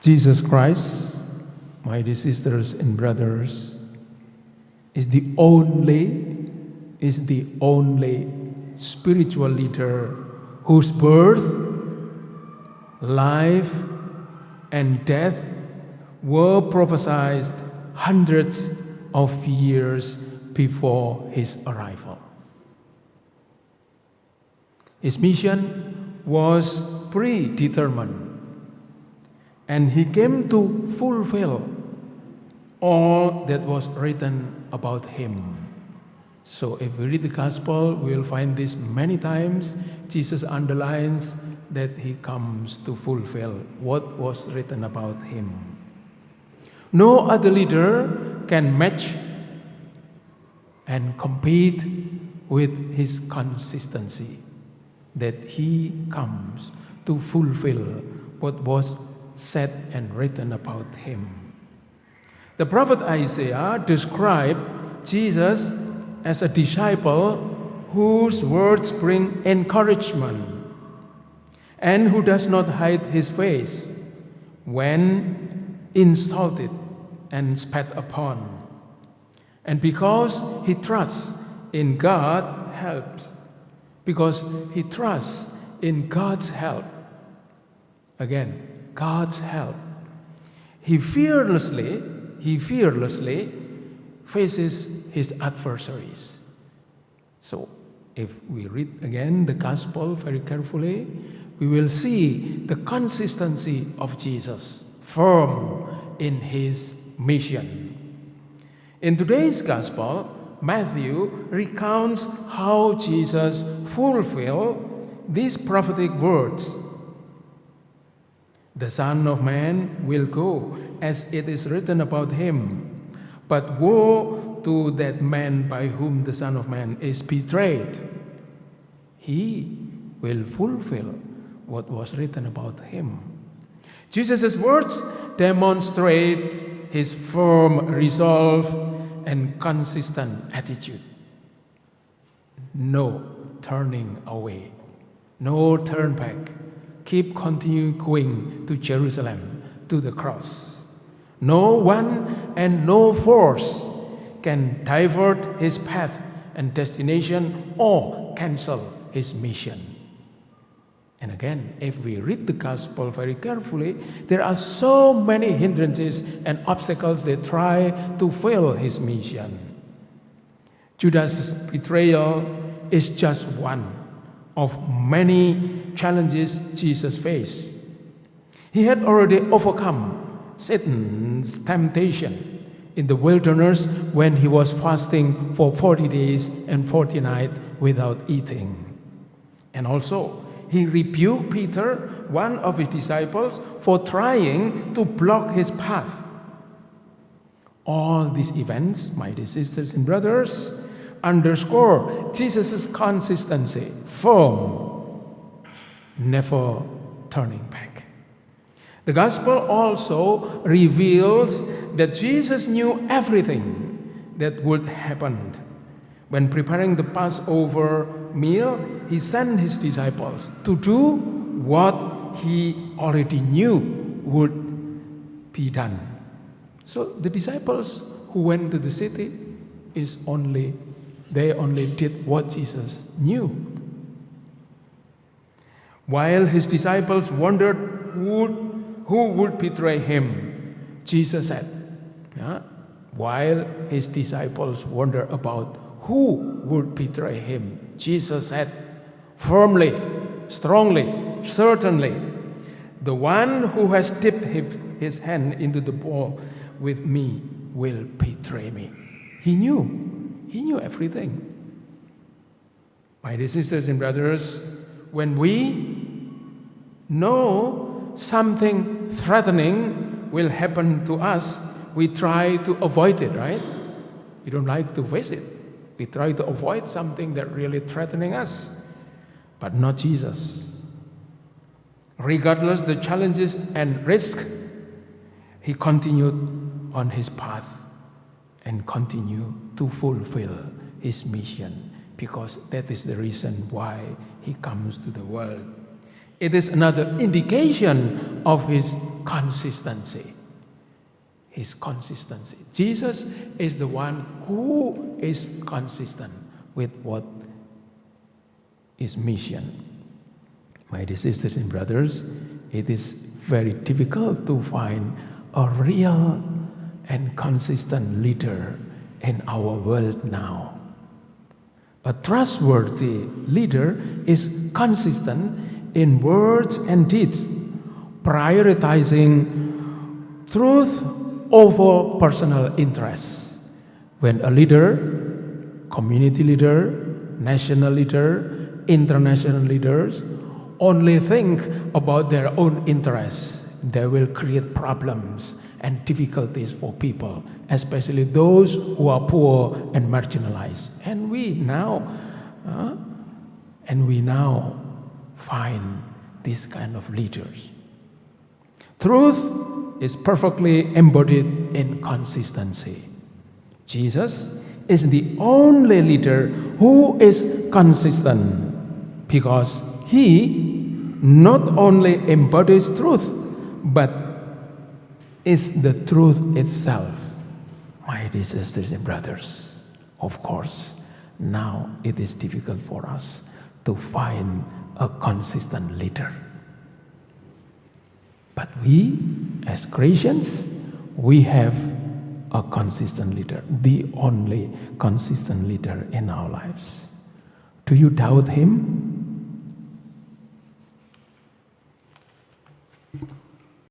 Jesus Christ, my dear sisters and brothers, is the only spiritual leader whose birth, life, and death were prophesied hundreds of years before his arrival. His mission was predetermined, and he came to fulfill all that was written about him. So if we read the gospel, we will find this many times. Jesus underlines that he comes to fulfill what was written about him. No other leader can match and compete with his consistency, that he comes to fulfill what was said and written about him. The prophet Isaiah described Jesus as a disciple whose words bring encouragement and who does not hide his face when insulted and spat upon. And because he trusts in God helps, because he trusts in God's help, again, God's help, he fearlessly faces his adversaries. So, if we read again the gospel very carefully, we will see the consistency of Jesus, firm in his mission. In today's gospel, Matthew recounts how Jesus fulfilled these prophetic words. The Son of Man will go as it is written about him, but woe to that man by whom the Son of Man is betrayed. He will fulfill what was written about him. Jesus' words demonstrate his firm resolve and consistent attitude. No turning away, no turn back. Keep continuing going to Jerusalem, to the cross. No one and no force can divert his path and destination or cancel his mission. And again, if we read the gospel very carefully, there are so many hindrances and obstacles that try to fail his mission. Judas' betrayal is just one of many challenges Jesus faced. He had already overcome Satan's temptation in the wilderness when he was fasting for 40 days and 40 nights without eating. And also, he rebuked Peter, one of his disciples, for trying to block his path. All these events, my dear sisters and brothers, underscore Jesus' consistency, firm, never turning back. The gospel also reveals that Jesus knew everything that would happen. When preparing the Passover meal, he sent his disciples to do what he already knew would be done. So the disciples who went to the city they only did what Jesus knew. While his disciples wondered who would betray him, Jesus said, while his disciples wondered about who would betray him, Jesus said firmly, strongly, certainly, the one who has dipped his hand into the bowl with me will betray me. He knew everything. My dear sisters and brothers, when we know something threatening will happen to us, we try to avoid it, right? We don't like to face it. We try to avoid something that really threatening us, but not Jesus. Regardless the challenges and risk, he continued on his path and continued to fulfill his mission, because that is the reason why he comes to the world. It is another indication of his consistency. His consistency. Jesus is the one who is consistent with what is mission. My dear sisters and brothers, it is very difficult to find a real and consistent leader in our world now. A trustworthy leader is consistent in words and deeds, prioritizing truth over personal interests. When a leader, community leader, national leader, international leaders only think about their own interests, they will create problems and difficulties for people, especially those who are poor and marginalized. And we now find this kind of leaders. Truth is perfectly embodied in consistency. Jesus is the only leader who is consistent because he not only embodies truth, but is the truth itself. My dear sisters and brothers, of course, now it is difficult for us to find a consistent leader. But we, as Christians, we have a consistent leader, the only consistent leader in our lives. Do you doubt him?